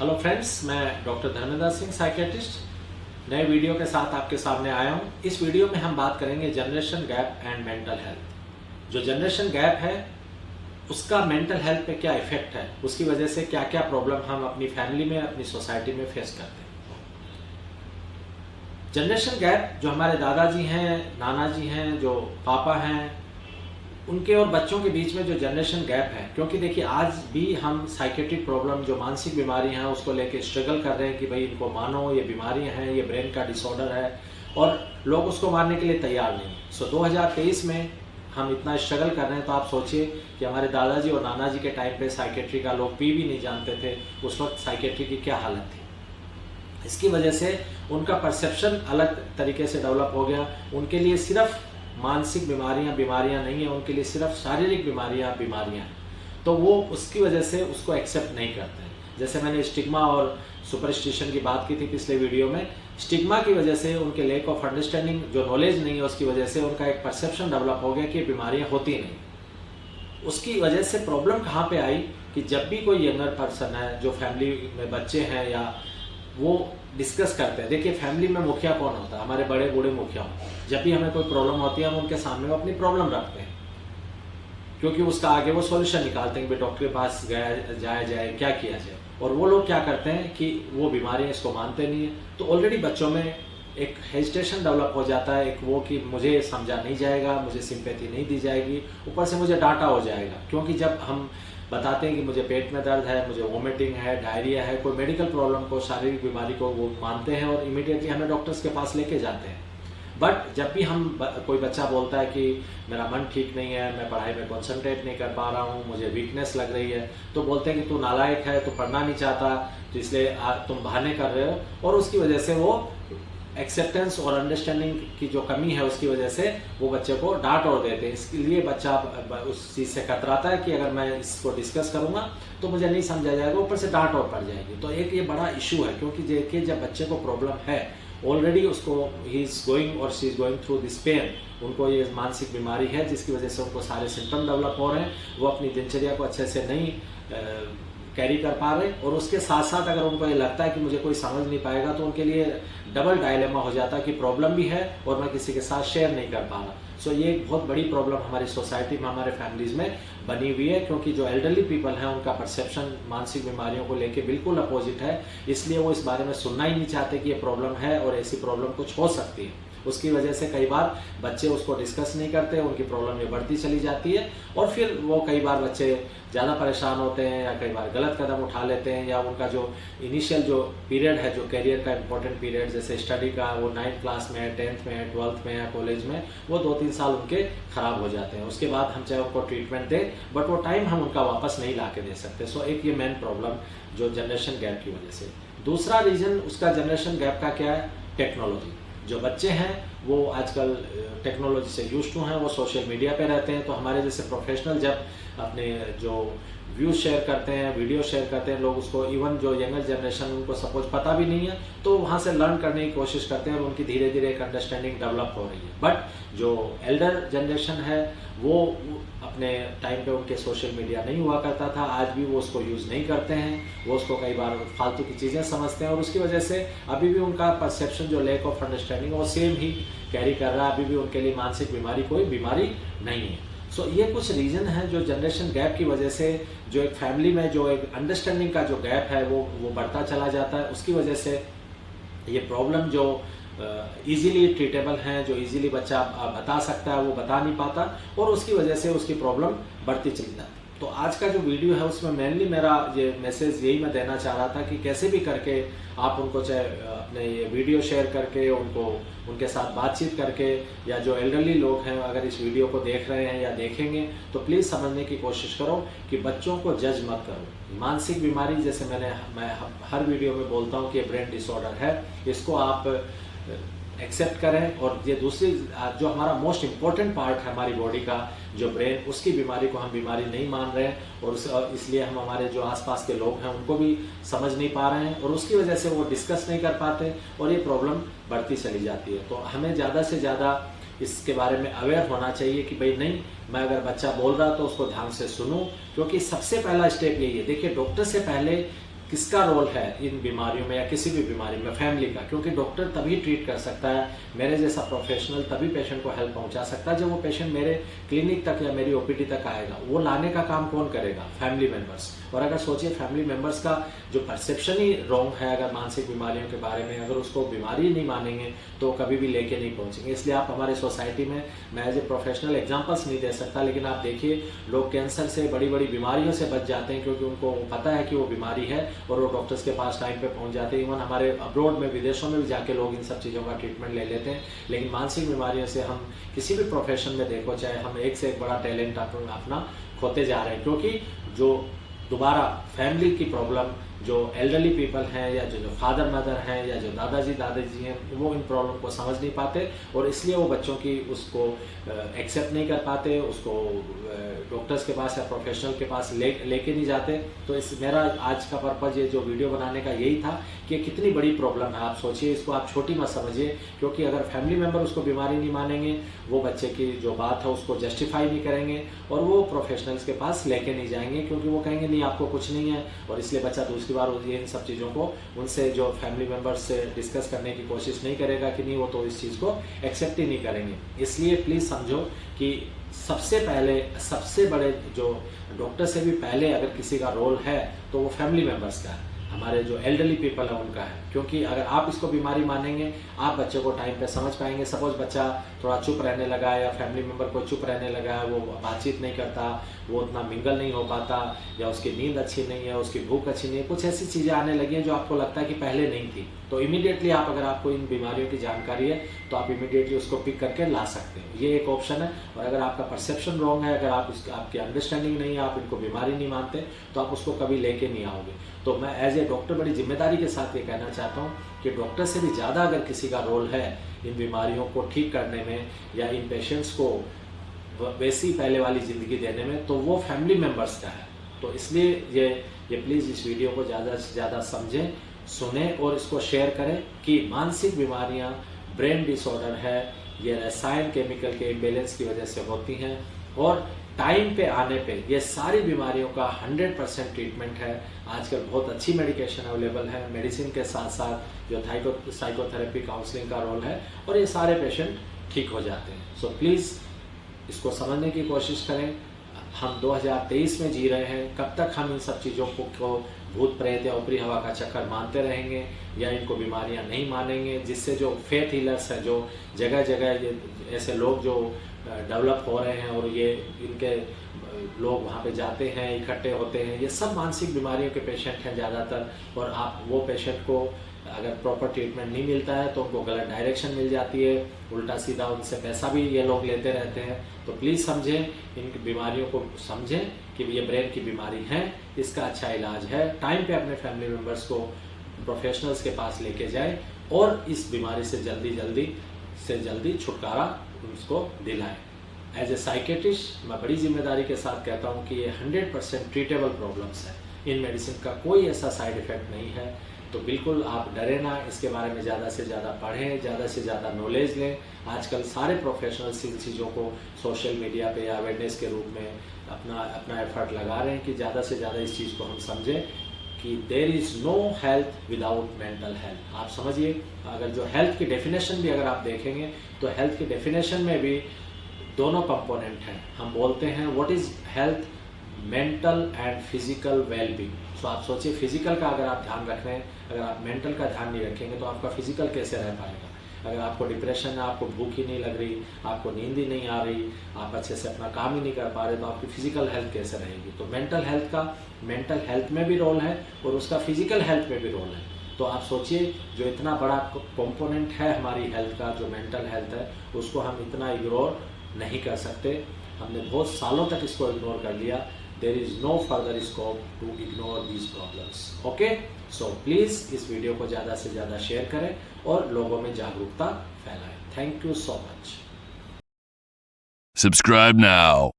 Hello friends, मैं doctor Dharmendra Singh psychiatrist नए video के साथ आपके सामने आया हूँ। इस वीडियो में हम बात करेंगे generation gap and mental health. जो जनरेशन गैप है उसका मेंटल हेल्थ पे क्या इफेक्ट है, उसकी वजह से क्या क्या प्रॉब्लम हम अपनी फैमिली में, अपनी सोसाइटी में फेस करते हैं। जनरेशन गैप जो हमारे दादाजी हैं, नाना जी हैं, जो पापा हैं, उनके और बच्चों के बीच में जो जनरेशन गैप है, क्योंकि देखिए आज भी हम साइकेट्रिक प्रॉब्लम, जो मानसिक बीमारी हैं, उसको लेके स्ट्रगल कर रहे हैं कि भाई इनको मानो, ये बीमारियां हैं, ये ब्रेन का डिसऑर्डर है, और लोग उसको मानने के लिए तैयार नहीं। 2023 में हम इतना स्ट्रगल कर रहे हैं, तो आप सोचिए कि हमारे दादाजी और नाना जी के टाइम पे साइकेट्री का लोग पी भी नहीं जानते थे। उस वक्त साइकेट्री की क्या हालत थी। इसकी वजह से उनका परसेप्शन अलग तरीके से डेवलप हो गया। उनके लिए सिर्फ मानसिक बीमारियां नहीं है, उनके लिए सिर्फ शारीरिक बीमारियां हैं। तो वो उसकी वजह से उसको एक्सेप्ट नहीं करते हैं। जैसे मैंने स्टिग्मा और सुपरस्टिशन की बात की थी पिछले वीडियो में। स्टिग्मा की वजह से, उनके लैक ऑफ अंडरस्टैंडिंग, जो नॉलेज नहीं है, उसकी वजह से उनका एक परसेप्शन डेवलप हो गया कि बीमारियां होती नहीं। उसकी वजह से प्रॉब्लम कहाँ पे आई कि जब भी कोई यंगर पर्सन है, जो फैमिली में बच्चे हैं, या वो डिस्कस करते हैं। देखिए फैमिली में मुखिया कौन होता है? हमारे बड़े बूढ़े मुखिया होते हैं। जब भी हमें कोई प्रॉब्लम होती है, हम उनके सामने वो अपनी प्रॉब्लम रखते हैं, क्योंकि उसका आगे वो सॉल्यूशन निकालते हैं कि डॉक्टर के पास जाया जाए, क्या किया जाए। और वो लोग क्या करते हैं कि वो बीमारियां इसको मानते नहीं है। तो ऑलरेडी बच्चों में एक हेजिटेशन डेवलप हो जाता है, एक वो कि मुझे समझा नहीं जाएगा, मुझे सिंपैथी नहीं दी जाएगी, ऊपर से मुझे डांटा हो जाएगा। क्योंकि जब हम बताते हैं कि मुझे पेट में दर्द है, मुझे वोमिटिंग है, डायरिया है, कोई मेडिकल प्रॉब्लम को, शारीरिक बीमारी को वो मानते हैं और इमीडिएटली हमें डॉक्टर्स के पास लेके जाते हैं। बट जब भी हम कोई बच्चा बोलता है कि मेरा मन ठीक नहीं है, मैं पढ़ाई में कॉन्सेंट्रेट नहीं कर पा रहा हूँ, मुझे वीकनेस लग रही है, तो बोलते हैं कि तू नालायक है, तू पढ़ना नहीं चाहता, तो इसलिए तुम बहाने कर रहे हो। और उसकी वजह से वो एक्सेप्टेंस और अंडरस्टैंडिंग की जो कमी है, उसकी वजह से वो बच्चे को डांट और देते हैं। इसके लिए बच्चा उस चीज़ से कतराता है कि अगर मैं इसको डिस्कस करूंगा तो मुझे नहीं समझा जाएगा, ऊपर से डांट और पड़ जाएगी। तो एक ये बड़ा इशू है, क्योंकि देखिए जब बच्चे को प्रॉब्लम है ऑलरेडी, उसको ही इज गोइंग और she is going through this pain, उनको ये मानसिक बीमारी है जिसकी वजह से उनको सारे सिम्टम डेवलप हो रहे हैं, वो अपनी दिनचर्या को अच्छे से नहीं कैरी कर पा रहे। और उसके साथ साथ अगर उनको ये लगता है कि मुझे कोई समझ नहीं पाएगा, तो उनके लिए डबल डायलेमा हो जाता है कि प्रॉब्लम भी है और मैं किसी के साथ शेयर नहीं कर पा रहा। सो ये एक बहुत बड़ी प्रॉब्लम हमारी सोसाइटी में, हमारे फैमिलीज में बनी हुई है, क्योंकि जो एल्डरली पीपल हैं उनका परसेप्शन मानसिक बीमारियों को लेके बिल्कुल अपोजिट है। इसलिए वो इस बारे में सुनना ही नहीं चाहते कि ये प्रॉब्लम है और ऐसी प्रॉब्लम कुछ हो सकती है। उसकी वजह से कई बार बच्चे उसको डिस्कस नहीं करते, उनकी प्रॉब्लम ये बढ़ती चली जाती है, और फिर वो कई बार बच्चे ज़्यादा परेशान होते हैं, या कई बार गलत कदम उठा लेते हैं, या उनका जो इनिशियल जो पीरियड है, जो करियर का इंपॉर्टेंट पीरियड, जैसे स्टडी का, वो 9th क्लास में है, 10th में है, 12th में है, कॉलेज में, वो 2-3 साल उनके खराब हो जाते हैं। उसके बाद हम चाहे उनको ट्रीटमेंट दें, बट वो टाइम हम उनका वापस नहीं ला के दे सकते। सो एक ये मेन प्रॉब्लम जो जनरेशन गैप की वजह से। दूसरा रीज़न उसका जनरेशन गैप का क्या है? टेक्नोलॉजी। जो बच्चे हैं वो आजकल टेक्नोलॉजी से यूज्ड टू हैं, वो सोशल मीडिया पे रहते हैं। तो हमारे जैसे प्रोफेशनल जब अपने जो व्यूज शेयर करते हैं, वीडियो शेयर करते हैं, लोग उसको, इवन जो यंगर जनरेशन उनको सपोज पता भी नहीं है, तो वहाँ से लर्न करने की कोशिश करते हैं और उनकी धीरे धीरे एक अंडरस्टैंडिंग डेवलप हो रही है। बट जो एल्डर जनरेशन है वो अपने टाइम पे उनके सोशल मीडिया नहीं हुआ करता था, आज भी वो उसको यूज़ नहीं करते हैं, वो उसको कई बार फालतू की चीज़ें समझते हैं, और उसकी वजह से अभी भी उनका परसेप्शन जो लैक ऑफ अंडरस्टैंडिंग वो सेम ही कैरी कर रहा है। अभी भी उनके लिए मानसिक बीमारी कोई बीमारी नहीं है। सो ये कुछ रीज़न है जो जनरेशन गैप की वजह से, जो एक फैमिली में जो एक अंडरस्टैंडिंग का जो गैप है वो बढ़ता चला जाता है। उसकी वजह से ये प्रॉब्लम जो इजीली ट्रीटेबल हैं, जो इजीली बच्चा बता सकता है, वो बता नहीं पाता, और उसकी वजह से उसकी प्रॉब्लम बढ़ती चली जाती है। तो आज का जो वीडियो है उसमें मेनली मेरा ये मैसेज यही मैं देना चाह रहा था कि कैसे भी करके आप उनको, चाहे अपने ये वीडियो शेयर करके, उनको उनके साथ बातचीत करके, या जो एल्डरली लोग हैं अगर इस वीडियो को देख रहे हैं या देखेंगे, तो प्लीज़ समझने की कोशिश करो कि बच्चों को जज मत करो। मानसिक बीमारी, जैसे मैं हर वीडियो में बोलता हूँ कि ये ब्रेन डिसऑर्डर है, इसको आप एक्सेप्ट करें। और ये दूसरी जो हमारा मोस्ट इम्पॉर्टेंट पार्ट है हमारी बॉडी का, जो ब्रेन, उसकी बीमारी को हम बीमारी नहीं मान रहे हैं, और इसलिए हम हमारे जो आसपास के लोग हैं उनको भी समझ नहीं पा रहे हैं, और उसकी वजह से वो डिस्कस नहीं कर पाते, और ये प्रॉब्लम बढ़ती चली जाती है। तो हमें ज़्यादा से ज़्यादा इसके बारे में अवेयर होना चाहिए कि भाई नहीं, मैं अगर बच्चा बोल रहा तो उसको ध्यान से सुनूं, क्योंकि सबसे पहला स्टेप यही है। देखिए डॉक्टर से पहले किसका रोल है इन बीमारियों में या किसी भी बीमारी में? फैमिली का, क्योंकि डॉक्टर तभी ट्रीट कर सकता है, मेरे जैसा प्रोफेशनल तभी पेशेंट को हेल्प पहुंचा सकता है जब वो पेशेंट मेरे क्लिनिक तक या मेरी ओपीडी तक आएगा। वो लाने का काम कौन करेगा? Family members. और अगर सोचिए फैमिली मेंबर्स का जो परसेप्शन ही रॉन्ग है अगर मानसिक बीमारियों के बारे में, अगर उसको बीमारी नहीं मानेंगे तो कभी भी लेके नहीं पहुंचेंगे। इसलिए आप हमारे सोसाइटी में, मैं एज ए प्रोफेशनल एग्जाम्पल्स नहीं दे सकता, लेकिन आप देखिए लोग कैंसर से, बड़ी बड़ी बीमारियों से बच जाते हैं क्योंकि उनको पता है कि वो बीमारी है और वो डॉक्टर्स के पास टाइम पे पहुंच जाते हैं। इवन हमारे अब्रॉड में, विदेशों में भी जाके लोग इन सब चीज़ों का ट्रीटमेंट ले लेते हैं। लेकिन मानसिक बीमारियों से हम किसी भी प्रोफेशन में देखो, चाहे हम एक से एक बड़ा टैलेंट अपना खोते जा रहे हैं, क्योंकि जो दोबारा फैमिली की प्रॉब्लम, जो एल्डरली पीपल हैं या जो फादर मदर हैं या जो दादाजी दादाजी हैं, वो इन प्रॉब्लम को समझ नहीं पाते और इसलिए वो बच्चों की उसको एक्सेप्ट नहीं कर पाते, उसको डॉक्टर्स के पास या प्रोफेशनल के पास लेके नहीं जाते। तो इस मेरा आज का पर्पज़ ये जो वीडियो बनाने का यही था कि कितनी बड़ी प्रॉब्लम है। आप सोचिए, इसको आप छोटी मत समझिए, क्योंकि अगर फैमिली मेम्बर उसको बीमारी नहीं मानेंगे, वो बच्चे की जो बात है उसको जस्टिफाई नहीं करेंगे और वो प्रोफेशनल्स के पास लेके नहीं जाएंगे, क्योंकि वो कहेंगे नहीं आपको कुछ नहीं है, और इसलिए बच्चा दूसरी बार ये इन सब चीज़ों को उनसे, जो फैमिली मेम्बर्स से डिस्कस करने की कोशिश नहीं करेगा कि नहीं, वो तो इस चीज़ को एक्सेप्ट ही नहीं करेंगे। इसलिए प्लीज़ समझो कि सबसे पहले, सबसे बड़े जो डॉक्टर से भी पहले अगर किसी का रोल है तो वो फैमिली मेम्बर्स का है, हमारे जो एल्डरली पीपल है उनका है। क्योंकि अगर आप इसको बीमारी मानेंगे, आप बच्चे को टाइम पे समझ पाएंगे। सपोज बच्चा थोड़ा चुप रहने लगा है या फैमिली मेम्बर को चुप रहने लगा है, वो बातचीत नहीं करता, वो उतना मिंगल नहीं हो पाता, या उसकी नींद अच्छी नहीं है, उसकी भूख अच्छी नहीं है, कुछ ऐसी चीज़ें आने लगी हैं जो आपको लगता है कि पहले नहीं थी, तो इमीडिएटली आप, अगर आपको इन बीमारियों की जानकारी है तो आप इमीडिएटली उसको पिक करके ला सकते हैं। ये एक ऑप्शन है। और अगर आपका परसेप्शन रॉन्ग है, अगर आपकी अंडरस्टैंडिंग नहीं है, आप इनको बीमारी नहीं मानते, तो आप उसको कभी लेके नहीं आओगे। तो मैं एज ए डॉक्टर बड़ी जिम्मेदारी के साथ ये कहना चाहता हूँ कि डॉक्टर से भी ज़्यादा अगर किसी का रोल है इन बीमारियों को ठीक करने में या इन पेशेंट्स को वैसी पहले वाली ज़िंदगी देने में, तो वो फैमिली मेम्बर्स का है। तो इसलिए ये प्लीज़ इस वीडियो को ज़्यादा से ज़्यादा समझें, सुने और इसको शेयर करें कि मानसिक बीमारियां, ब्रेन डिसऑर्डर है, ये रसायन केमिकल के इम्बेलेंस की वजह से होती हैं और टाइम पे आने पे ये सारी बीमारियों का 100% ट्रीटमेंट है। आजकल बहुत अच्छी मेडिकेशन अवेलेबल है, मेडिसिन के साथ साथ जो साइकोथेरेपी, काउंसलिंग का रोल है, और ये सारे पेशेंट ठीक हो जाते हैं। सो प्लीज़ इसको समझने की कोशिश करें। हम 2023 में जी रहे हैं, कब तक हम इन सब चीज़ों को भूत प्रेत या ऊपरी हवा का चक्कर मानते रहेंगे या इनको बीमारियां नहीं मानेंगे, जिससे जो फेथ हीलर्स हैं, जो जगह जगह ये ऐसे लोग जो डेवलप हो रहे हैं और ये इनके लोग वहाँ पे जाते हैं, इकट्ठे होते हैं, ये सब मानसिक बीमारियों के पेशेंट हैं ज़्यादातर। और आप वो पेशेंट को अगर प्रॉपर ट्रीटमेंट नहीं मिलता है तो उनको गलत डायरेक्शन मिल जाती है, उल्टा सीधा उनसे पैसा भी ये लोग लेते रहते हैं। तो प्लीज़ समझें, इन बीमारियों को समझें कि ये ब्रेन की बीमारी है, इसका अच्छा इलाज है। टाइम पे अपने फैमिली मेम्बर्स को प्रोफेशनल्स के पास लेके जाएं और इस बीमारी से जल्दी छुटकारा उसको दिलाएं। एज ए साइकेट्रिस्ट मैं बड़ी जिम्मेदारी के साथ कहता हूँ कि ये 100% ट्रीटेबल प्रॉब्लम्स है, इन मेडिसिन का कोई ऐसा साइड इफ़ेक्ट नहीं है। तो बिल्कुल आप डरे ना, इसके बारे में ज़्यादा से ज़्यादा पढ़ें, ज़्यादा से ज़्यादा नॉलेज लें। आजकल सारे प्रोफेशनल्स इन चीज़ों को सोशल मीडिया पे या अवेयरनेस के रूप में अपना एफर्ट लगा रहे हैं कि ज़्यादा से ज़्यादा इस चीज़ को हम समझें कि there is no health without mental health. आप समझिए, अगर जो हेल्थ की डेफिनेशन भी अगर आप देखेंगे तो हेल्थ की डेफिनेशन में भी दोनों कंपोनेंट हैं। हम बोलते हैं what is health, mental and physical wellbeing. So आप सोचिए, फिजिकल का अगर आप ध्यान रख रहे हैं, अगर आप मेंटल का ध्यान नहीं रखेंगे तो आपका फिजिकल कैसे रह पाएगा। अगर आपको डिप्रेशन है, आपको भूख ही नहीं लग रही, आपको नींद ही नहीं आ रही, आप अच्छे से अपना काम ही नहीं कर पा रहे, तो आपकी फिजिकल हेल्थ कैसे रहेगी। तो मेंटल हेल्थ का मेंटल हेल्थ में भी रोल है और उसका फिजिकल हेल्थ में भी रोल है। तो आप सोचिए, जो इतना बड़ा कंपोनेंट है हमारी हेल्थ का, जो मेंटल हेल्थ है, उसको हम इतना इग्नोर नहीं कर सकते। हमने बहुत सालों तक इसको इग्नोर कर लिया। There is no further scope to ignore these problems. Okay? So please इस वीडियो को ज़्यादा से ज़्यादा शेयर करें और लोगों में जागरूकता फैलाएं। Thank you so much. Subscribe now.